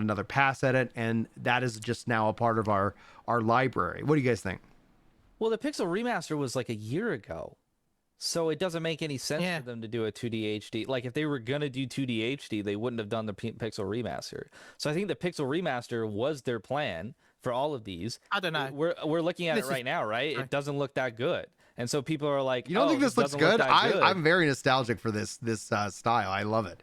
another pass at it, and that is just now a part of our library. What do you guys think? Well, the Pixel remaster was like a year ago. So it doesn't make any sense Yeah. for them to do a 2D HD. Like if they were gonna do 2D HD, they wouldn't have done the Pixel remaster. So I think the Pixel remaster was their plan for all of these. I don't know. We're looking at This it is- right now, right? Sorry. It doesn't look that good, and so people are like, You don't oh, think this looks doesn't look good? that good. I'm very nostalgic for this style. I love it.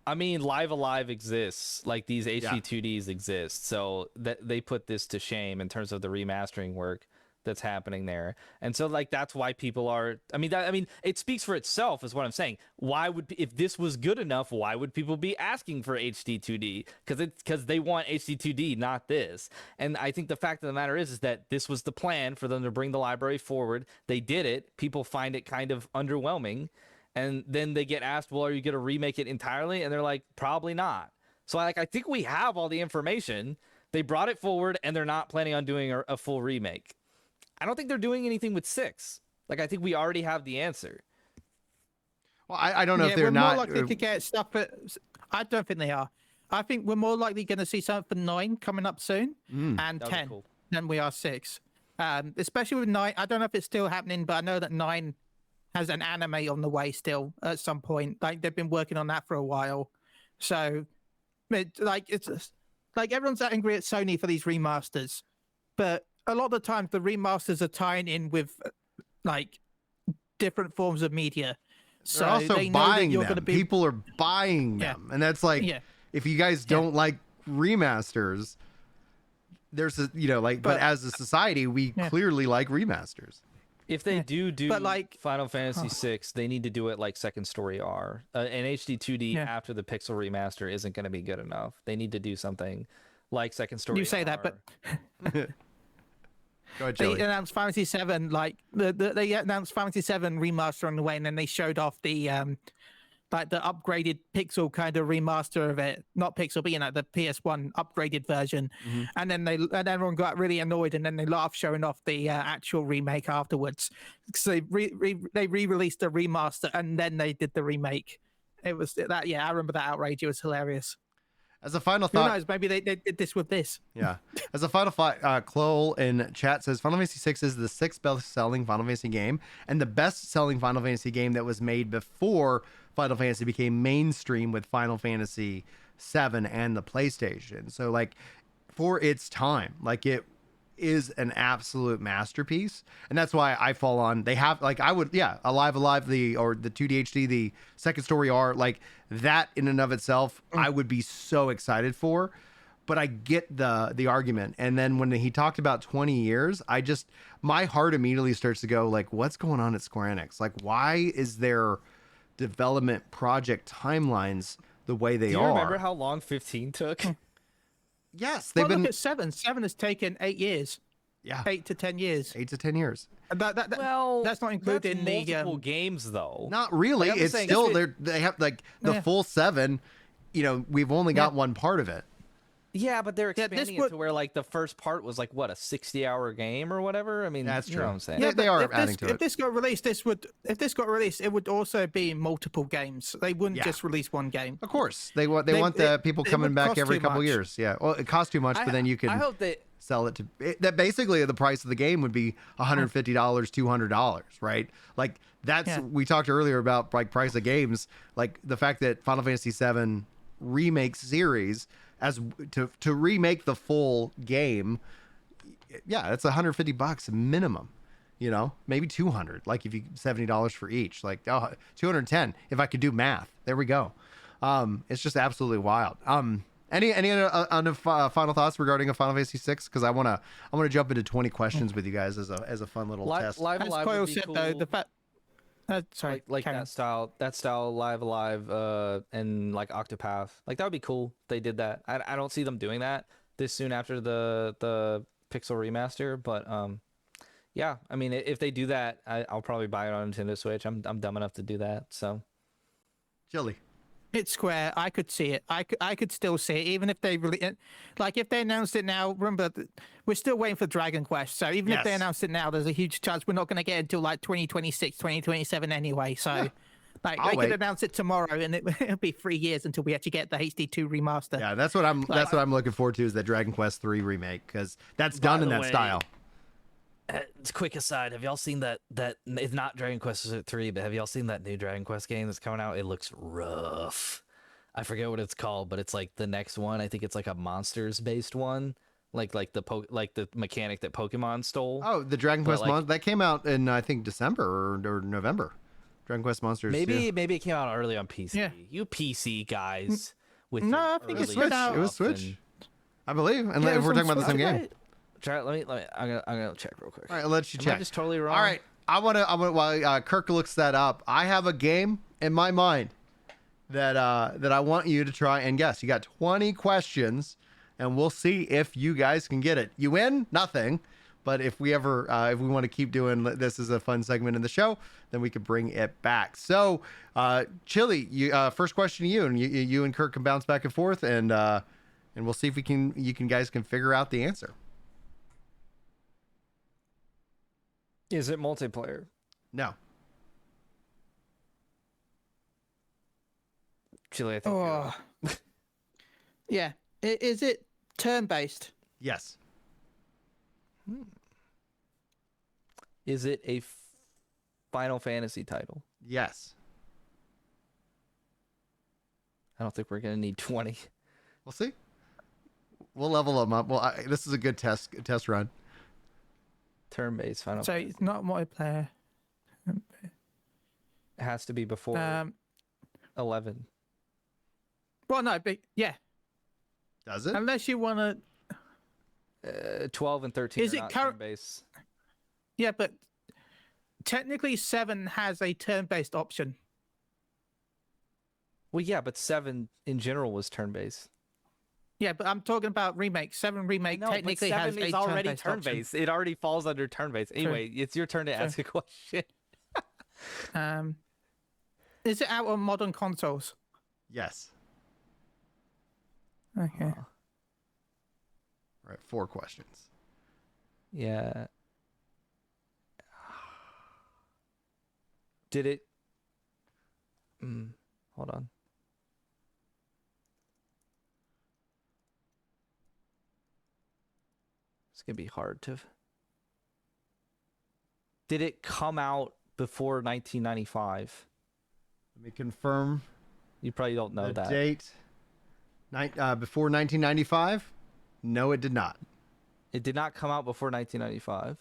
I mean, Live Alive exists. Like these HD 2Ds exist, so that they put this to shame in terms of the remastering work that's happening there. And so like that's why people are I mean it speaks for itself is what I'm saying. Why would if this was good enough, why would people be asking for HD 2D? Cuz they want HD 2D, not this. And I think the fact of the matter is that this was the plan for them to bring the library forward. They did it. People find it kind of underwhelming. And then they get asked, "Well, are you going to remake it entirely?" And they're like, "Probably not." So like I think we have all the information. They brought it forward and they're not planning on doing a full remake. I don't think they're doing anything with 6. Like, I think we already have the answer. Well, I don't know if Yeah, they're we're not. more likely to get stuff. I don't think they are. I think we're more likely going to see something for 9 coming up soon, and That'd be 10 cool. than we are 6. Especially with 9. I don't know if it's still happening, but I know that 9 has an anime on the way still at some point. Like they've been working on that for a while. So, it's like everyone's angry at Sony for these remasters, but a lot of the times the remasters are tying in with like different forms of media. So They're also they know that buying you're them. going to be People are buying them, and that's like, Yeah. if you guys don't like remasters, there's a but But- as a society, we clearly like remasters. If they do But, like- Final Fantasy VI, they need to do it like Second Story R. An HD 2D Yeah. after the Pixel remaster isn't going to be good enough. They need to do something like Second Story You say that, R. but Go ahead, they Joey. announced Fantasy 7, like they announced Fantasy 7 remaster on the way, and then they showed off the like the upgraded Pixel kind of remaster of it, not Pixel, but the PS1 upgraded version. And then and everyone got really annoyed, and then they laughed showing off the actual remake afterwards. So they re-released the remaster, and then they did the remake. It was that, I remember that outrage. It was hilarious. As a final Who thought, knows? Maybe they did this with this. yeah. As a final thought, Chloe in chat says Final Fantasy VI is the 6th best-selling Final Fantasy game and the best-selling Final Fantasy game that was made before Final Fantasy became mainstream with Final Fantasy VII and the PlayStation. So, like, for its time, like, it is an absolute masterpiece, and that's why I fall on. They have I would Alive the 2D HD, the Second Story R, like that in and of itself, I would be so excited for. But I get the argument, and then when he talked about 20 years, my heart immediately starts to go like, what's going on at Square Enix? Like, why is their development project timelines the way they Do you are? remember how long 15 took? Yes, they've Look been at 7. 7 has taken 8 years, 8 to 10 years. 8 to 10 years. Well, that's not including that's the multiple games though. Not really. Like, I'm It's saying, still if they have like the Yeah. full 7. We've only got one part of it. Yeah, but they're Yeah, this expanding it would- to where like the first part was like what, a 60-hour game or whatever. I mean, That's you know true. what I'm saying. Yeah, but they are if adding this, to if it. this got released, it would also be multiple games. They wouldn't Yeah. just release one game. Of course, they want the people it coming would back cost every too couple much. years. Yeah, well, it costs too much, but then you can I hope that sell it to that. Basically, the price of the game would be $150, $200, right? Like that's Yeah. we talked earlier about like price of games, like the fact that Final Fantasy VII remake series as to remake the full game. Yeah, it's $150 minimum. Maybe 200. Like if you $70 for each, like 210 if I could do math. There we go. It's just absolutely wild. Any other final thoughts regarding a Final Fantasy VI? Because I want to jump into 20 questions with you guys as a fun little test. Live As Alive Coyle would be said, cool. though, the fact. Sorry, like carry on. that style Live Alive and like Octopath, like that would be cool if they did that. I don't see them doing that this soon after the Pixel remaster, but yeah, I mean if they do that, I'll probably buy it on Nintendo Switch. I'm dumb enough to do that. So Chili. It's Square. I could see it. I could still see it, even if they really like if they announced it now. Remember, we're still waiting for Dragon Quest. So even if they Yes. announced it now, there's a huge chance we're not going to get it until like 2026, 2027 anyway. So Like I'll they wait. could announce it tomorrow, and it'll be 3 years until we actually get the HD2 remaster. Yeah, that's what I'm looking forward to, is that Dragon Quest 3 remake, because that's done in the that way, style. Quick aside, have y'all seen that it's not Dragon Quest 3, but have y'all seen that new Dragon Quest game that's coming out? It looks rough. I forget what it's called, but it's like the next one. I think it's like a monsters based one, like the mechanic that Pokemon stole. Oh, the Dragon Quest like, that came out in, I think, December or November. Dragon Quest Monsters. Maybe it came out early on PC. Yeah. You PC guys with No, your I think it's early Switch. stuff It was Switch, and- I believe. And Yeah, it if we're was talking on about the same Switch. game. Try. Let me. I'm gonna check real quick. All right, I'll let you Am check. I just totally wrong? All right, I want to. While Kirk looks that up, I have a game in my mind that I want you to try and guess. You got 20 questions, and we'll see if you guys can get it. You win nothing, but if we ever if we want to keep doing this as a fun segment in the show, then we could bring it back. So, Chili, first question to you, and you and Kirk can bounce back and forth, and we'll see if you guys can figure out the answer. Is it multiplayer? No. Chile, I think. Oh. Yeah. Is it turn-based? Yes. Is it a Final Fantasy title? Yes. I don't think we're gonna need 20. We'll see. We'll level them up. Well, this is a good test run. Turn-based Final. So Fantasy. it's not multiplayer. It has to be before 11. Well, no, but yeah. Does it? Unless you want to. 12 and 13 Is are it not current- turn-based. Yeah, but technically 7 has a turn-based option. Well, yeah, but 7 in general was turn-based. Yeah, but I'm talking about remake. 7 remake No, technically but has 7 a is already turn-based option. turn-based. It already falls under turn-based. Anyway, it's your turn to ask a question. Is it out on modern consoles? Yes. Okay. All right, 4 questions. Yeah. Did it? Hold on. It's gonna be hard to. Did it come out before 1995? Let me confirm You probably don't know the that. date. Before 1995? No, it did not. It did not come out before 1995.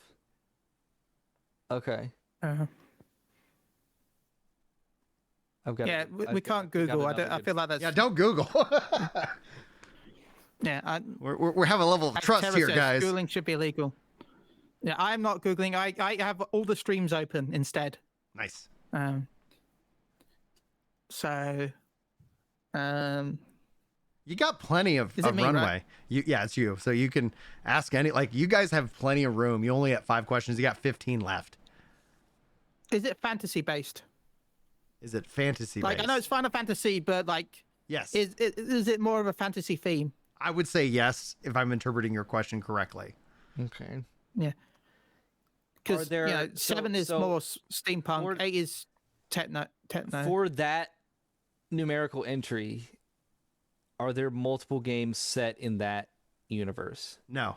Okay. I've got. Yeah, we can't Google. I feel like that's. Yeah, don't Google. Yeah, we're having a level of trust Terra here, says guys. Googling should be illegal. Yeah, I'm not Googling. I have all the streams open instead. Nice. So, You got plenty of Is it me, runway. right? Yeah, it's you. So you can ask any. Like, you guys have plenty of room. You only got 5 questions. You got 15 left. is it fantasy based? Is it fantasy Like, based? I know it's Final Fantasy, but like, Yes. is it more of a fantasy theme? I would say yes if I'm interpreting your question correctly. Okay. Yeah. Because there- you know, so- 7 is so more steampunk. for- 8 is techno. For that numerical entry, are there multiple games set in that universe? No.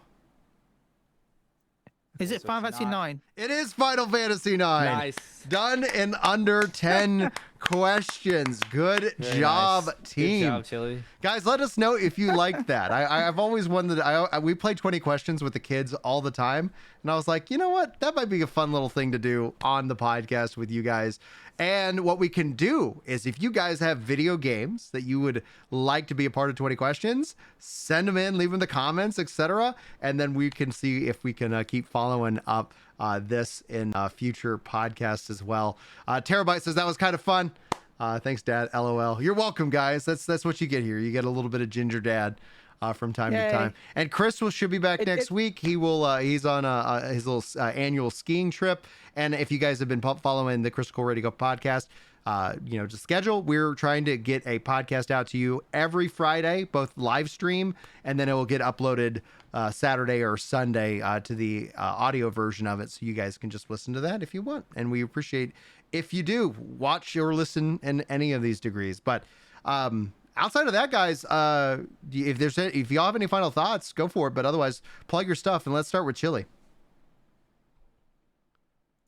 Is Okay, it so Final it's Fantasy not- 9? It is Final Fantasy 9. Nice. Done in under 10 questions. Good Very job, nice. team. Good job, Chili. Guys, let us know if you liked that. I've always wondered. We play 20 questions with the kids all the time, and I was like, you know what? That might be a fun little thing to do on the podcast with you guys. And what we can do is, if you guys have video games that you would like to be a part of 20 questions, send them in, leave them in the comments, etc., and then we can see if we can keep following up this in future podcasts as well. Terabyte says that was kind of fun. Thanks, Dad. LOL. You're welcome, guys. That's what you get here. You get a little bit of Ginger Dad from time to Yay. time. And Chris should be back next week. He will. He's on his little annual skiing trip. And if you guys have been following the Crystal Core Radio podcast, just schedule. We're trying to get a podcast out to you every Friday, both live stream, and then it will get uploaded Saturday or Sunday to the audio version of it, so you guys can just listen to that if you want. And we appreciate if you do watch or listen in any of these degrees. But outside of that, guys, if y'all have any final thoughts, go for it. But otherwise, plug your stuff, and let's start with Chili.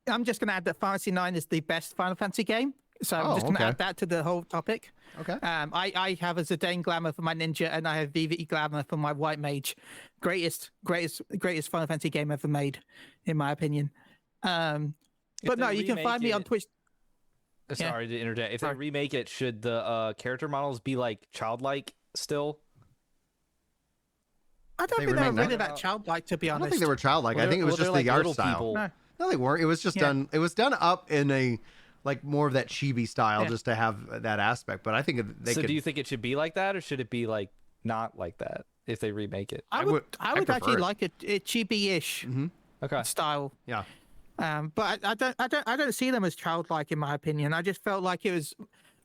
I'm just going to add that Final Fantasy 9 is the best Final Fantasy game. So I'm just going to add that to the whole topic. Okay. I have a Zidane Glamour for my Ninja, and I have VVE Glamour for my White Mage. Greatest Final Fantasy game ever made, in my opinion. But no, you can find me on Twitch. Sorry to interject. If they remake it, should the character models be like childlike still? I don't think they were really that childlike, to be honest. I don't think they were childlike. I think it was just the art style. No, they weren't. It was just done. It was done up in a more of that chibi style, just to have that aspect. But I think they could. So do you think it should be like that, or should it be like not like that if they remake it? I would actually like a chibi-ish style. Yeah. But I don't see them as childlike, in my opinion. I just felt like it was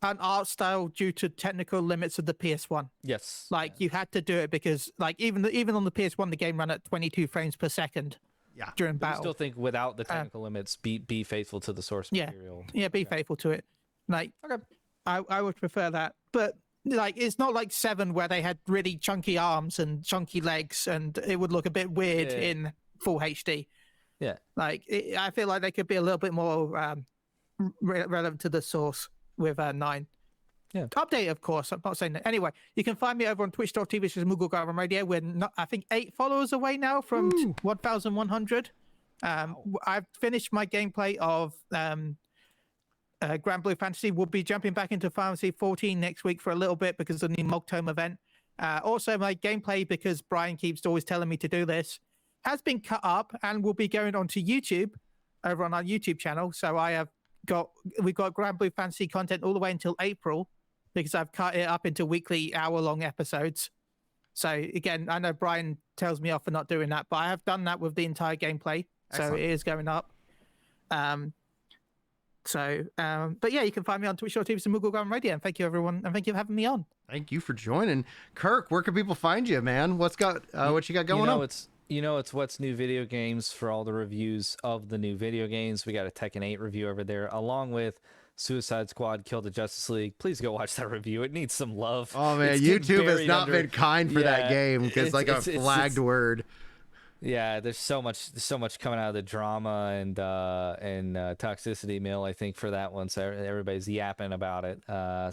an art style due to technical limits of the PS1. Yes. You had to do it because even on the PS1 the game ran at 22 frames per second. Yeah. During battle. I still think without the technical limits, be faithful to the source material. Yeah, be faithful to it. I would prefer that. But it's not like 7 where they had really chunky arms and chunky legs and it would look a bit weird in full HD. Yeah. I feel like they could be a little bit more relevant to the source with 9. Yeah. Update, of course. I'm not saying that. Anyway, you can find me over on twitch.tv/Moogle Radio. We're I think 8 followers away now from 1,100. I've finished my gameplay of Grand Blue Fantasy. We'll be jumping back into Fantasy 14 next week for a little bit because of the new Mogtome event. Also, my gameplay, because Brian keeps always telling me to do this, has been cut up and will be going onto YouTube over on our YouTube channel. So we've got Grand Blue Fantasy content all the way until April, because I've cut it up into weekly hour-long episodes. So So I know Brian tells me off for not doing that, but I have done that with the entire gameplay. Excellent. So it is going up. But yeah, you can find me on Twitch.tv and Moogle Radio. And thank you, everyone. And thank you for having me on. Thank you for joining. Kirk, where can people find you, man? What you got going on? It's What's New Video Games for all the reviews of the new video games. We got a Tekken 8 review over there, along with Suicide Squad Kill the Justice League. Please go watch that review. It needs some love. Oh man, YouTube has not been kind for that game because a flagged word. Yeah, there's so much coming out of the drama and toxicity mill, I think, for that one. So everybody's yapping about it.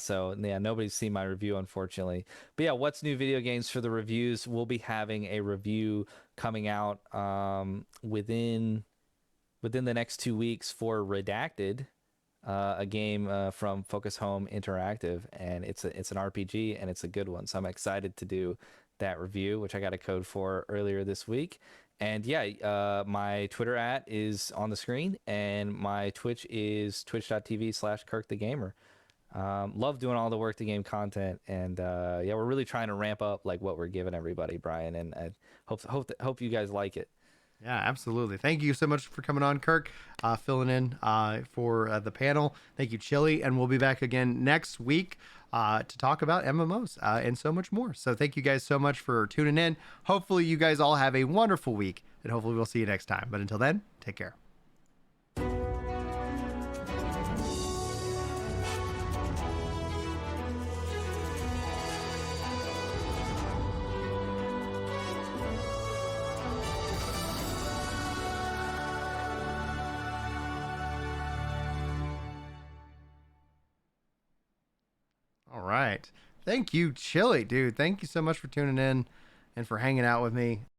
So yeah, nobody's seen my review, unfortunately. But yeah, What's New Video Games for the reviews. We'll be having a review coming out within the next 2 weeks for Redacted. A game from Focus Home Interactive, and it's an RPG, and it's a good one. So I'm excited to do that review, which I got a code for earlier this week. And yeah, my Twitter is on the screen, and my Twitch is twitch.tv/KirkTheGamer. Love doing all the Work the Game content, and yeah, we're really trying to ramp up what we're giving everybody, Brian, and I hope you guys like it. Yeah, absolutely. Thank you so much for coming on, Kirk, filling in for the panel. Thank you, Chili, and we'll be back again next week to talk about MMOs and so much more. So thank you guys so much for tuning in. Hopefully you guys all have a wonderful week, and hopefully we'll see you next time. But until then, take care. All right. Thank you, Chili, dude. Thank you so much for tuning in and for hanging out with me.